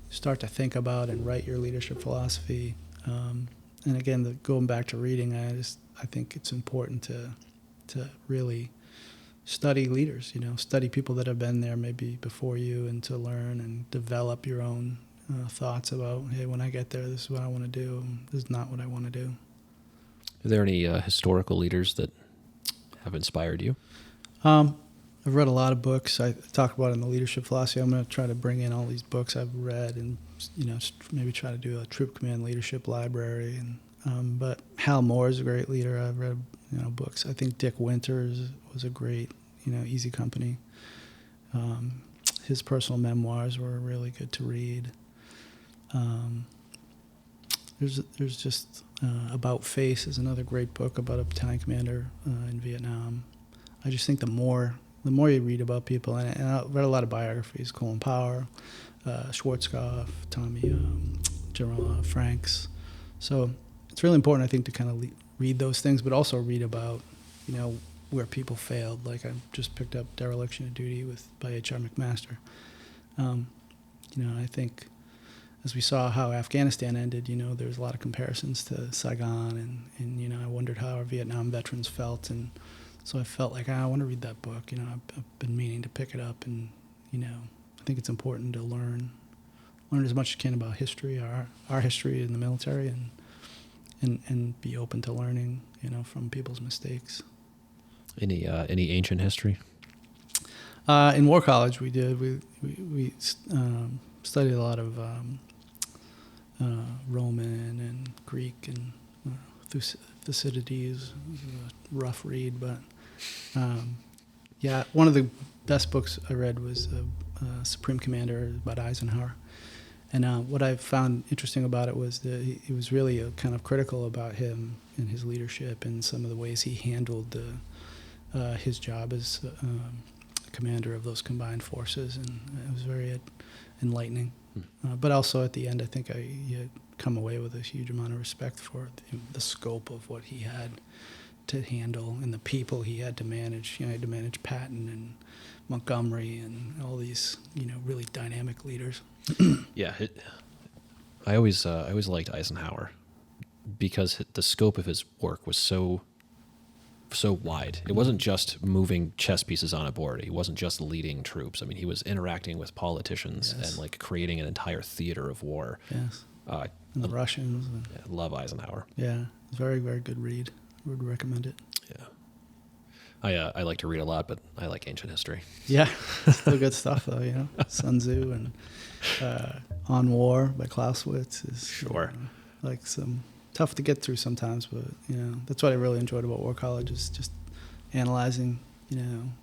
start to think about and write your leadership philosophy. And again, going back to reading, I think it's important to really study leaders, study people that have been there maybe before you, and to learn and develop your own thoughts about, hey, when I get there, this is what I want to do, and this is not what I want to do. Are there any historical leaders that have inspired you? I've read a lot of books. I talk about it in the leadership philosophy. I'm going to try to bring in all these books I've read, and maybe try to do a troop command leadership library. And but Hal Moore is a great leader. I've read books. I think Dick Winters was a great Easy Company. His personal memoirs were really good to read. There's just About Face is another great book about a battalion commander in Vietnam. I just think the more you read about people, and I read a lot of biographies, Colin Powell, Schwarzkopf, Tommy, General Franks. So it's really important, I think, to kind of read those things, but also read about, where people failed. Like, I just picked up Dereliction of Duty by H.R. McMaster. I think as we saw how Afghanistan ended, there was a lot of comparisons to Saigon, and I wondered how our Vietnam veterans felt, and so I felt like I want to read that book. I've been meaning to pick it up, and I think it's important to learn as much as you can about history, our history in the military, and be open to learning, from people's mistakes. Any ancient history? In War College, we did. We studied a lot of Roman and Greek and Thucydides. It was a rough read, but one of the best books I read was Supreme Commander about Eisenhower. And what I found interesting about it was that he was really kind of critical about him and his leadership and some of the ways he handled his job as commander of those combined forces, and it was very enlightening. But also at the end, I think I had come away with a huge amount of respect for the scope of what he had to handle and the people he had to manage. He had to manage Patton and Montgomery and all these, really dynamic leaders. Yeah, I always liked Eisenhower because the scope of his work was so wide. It wasn't just moving chess pieces on a board. He wasn't just leading troops. I mean, he was interacting with politicians and creating an entire theater of war. Yes. And the Russians. I love Eisenhower. Yeah, it's a very, very good read. I would recommend it. Yeah. I like to read a lot, but I like ancient history. Yeah, still good stuff though. Sun Tzu and On War by Clausewitz is like some tough to get through sometimes, but that's what I really enjoyed about War College is just analyzing.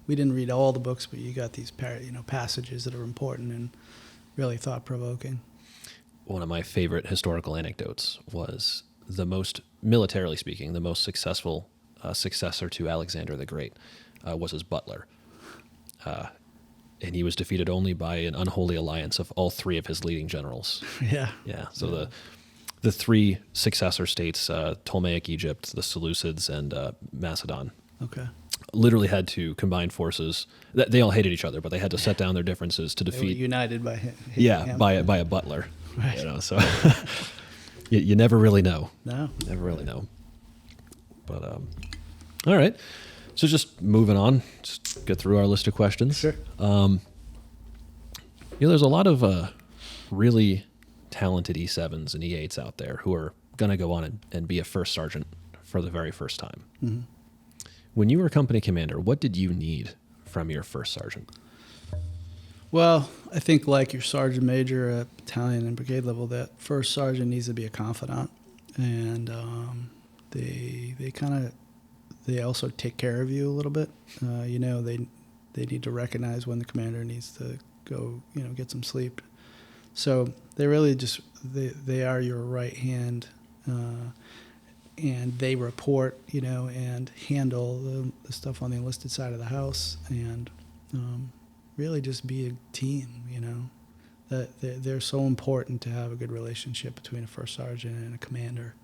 We didn't read all the books, but you got these passages that are important and really thought provoking. One of my favorite historical anecdotes was militarily speaking, the most successful successor to Alexander the Great was his butler. And he was defeated only by an unholy alliance of all three of his leading generals. Yeah. Yeah. So the three successor states, Ptolemaic Egypt, the Seleucids, and Macedon, literally had to combine forces. They all hated each other, but they had to set down their differences to defeat. They were united by him. By a butler. Right. So you never really know. No. Never really know. But all right. So just moving on, just get through our list of questions. Sure. There's a lot of really talented E7s and E8s out there who are going to go on and be a first sergeant for the very first time. Mm-hmm. When you were company commander, what did you need from your first sergeant? Well, I think like your sergeant major at battalion and brigade level, that first sergeant needs to be a confidant, and they also take care of you a little bit. They need to recognize when the commander needs to go, get some sleep. So they really just they are your right hand, and they report, and handle the stuff on the enlisted side of the house, and really just be a team. That they're so important to have a good relationship between a first sergeant and a commander.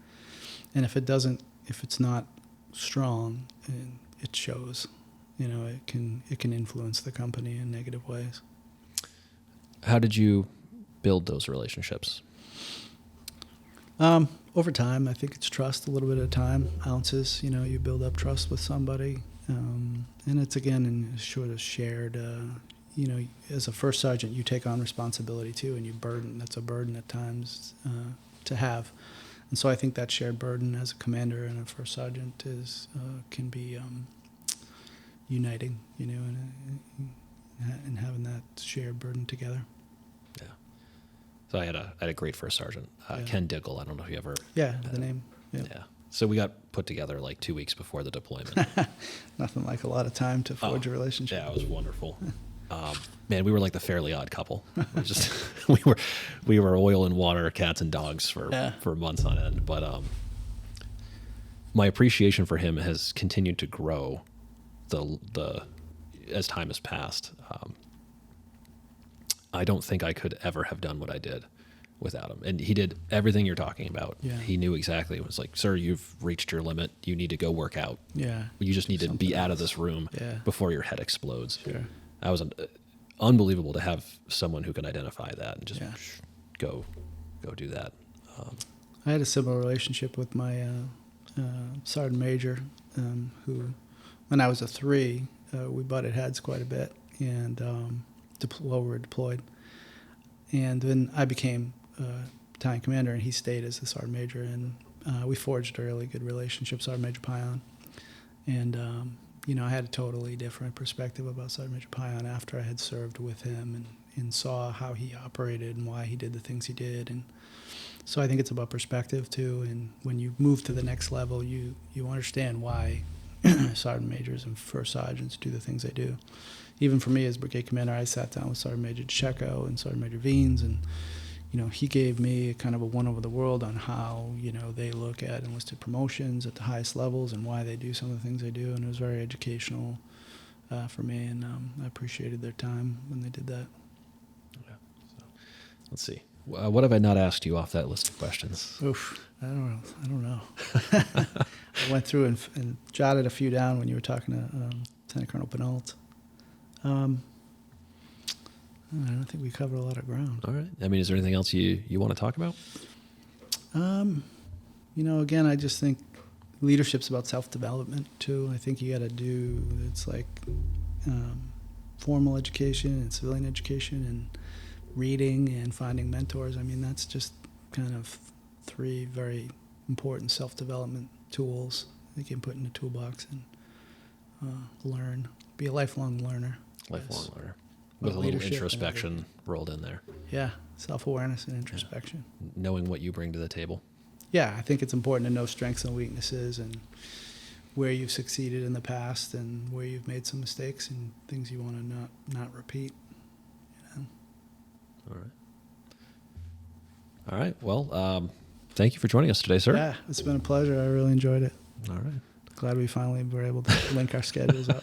And if it's not strong, and it shows. It can influence the company in negative ways. How did you build those relationships? Over time, I think it's trust, a little bit at a time, ounces. You build up trust with somebody, and it's again in sort of shared. As a first sergeant, you take on responsibility too, and that's a burden at times to have. And so I think that shared burden as a commander and a first sergeant can be uniting, and having that shared burden together. Yeah. So I had a great first sergeant, Ken Dickel. I don't know if you ever. Yeah, the name. Yeah. So we got put together like 2 weeks before the deployment. Nothing like a lot of time to forge a relationship. Yeah, it was wonderful. Man, we were like the Fairly Odd Couple. We were oil and water, cats and dogs for months on end. But my appreciation for him has continued to grow as time has passed. I don't think I could ever have done what I did without him. And he did everything you're talking about. Yeah. He knew exactly. It was like, sir, you've reached your limit. You need to go work out. Yeah. You just need to be out of this room before your head explodes. Sure. That was unbelievable to have someone who can identify that and just go go do that. I had a similar relationship with my sergeant major, who, when I was a 3, we butted heads quite a bit, and while we were deployed. And then I became battalion commander, and he stayed as the sergeant major, and we forged a really good relationship, Sergeant Major Pion. And I had a totally different perspective about Sergeant Major Pion after I had served with him and saw how he operated and why he did the things he did. And so I think it's about perspective too. And when you move to the next level, you understand why sergeant majors and first sergeants do the things they do. Even for me as brigade commander, I sat down with Sergeant Major Checo and Sergeant Major Veens, and he gave me kind of a one over the world on how they look at enlisted promotions at the highest levels and why they do some of the things they do. And it was very educational for me, and I appreciated their time when they did that. Yeah. So, let's see. What have I not asked you off that list of questions? Oof, I don't know. I went through and jotted a few down when you were talking to Lieutenant Colonel Penalt. I don't think we covered a lot of ground. All right. I mean, is there anything else you want to talk about? Again, I just think leadership's about self-development too. I think you got to do, it's like formal education and civilian education and reading and finding mentors. I mean, that's just kind of 3 very important self-development tools that you can put in the toolbox and learn. Be a lifelong learner. Lifelong learner. With a little introspection rolled in there. Yeah, self-awareness and introspection. Yeah. Knowing what you bring to the table. Yeah, I think it's important to know strengths and weaknesses and where you've succeeded in the past and where you've made some mistakes and things you want to not repeat. All right. All right. Well, thank you for joining us today, sir. Yeah, it's been a pleasure. I really enjoyed it. All right. Glad we finally were able to link our schedules up.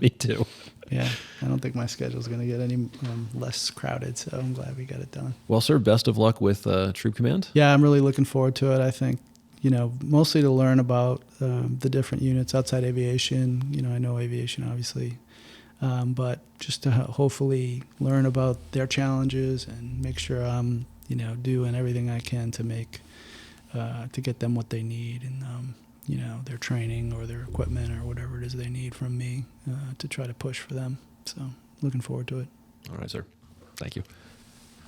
Me too. Yeah, I don't think my schedule's going to get any less crowded, so I'm glad we got it done. Well, sir, best of luck with Troop Command. Yeah, I'm really looking forward to it. I think, mostly to learn about the different units outside aviation. I know aviation, obviously, but just to hopefully learn about their challenges and make sure I'm, doing everything I can to make, to get them what they need and, their training or their equipment or whatever it is they need from me to try to push for them. So looking forward to it. All right, sir. Thank you.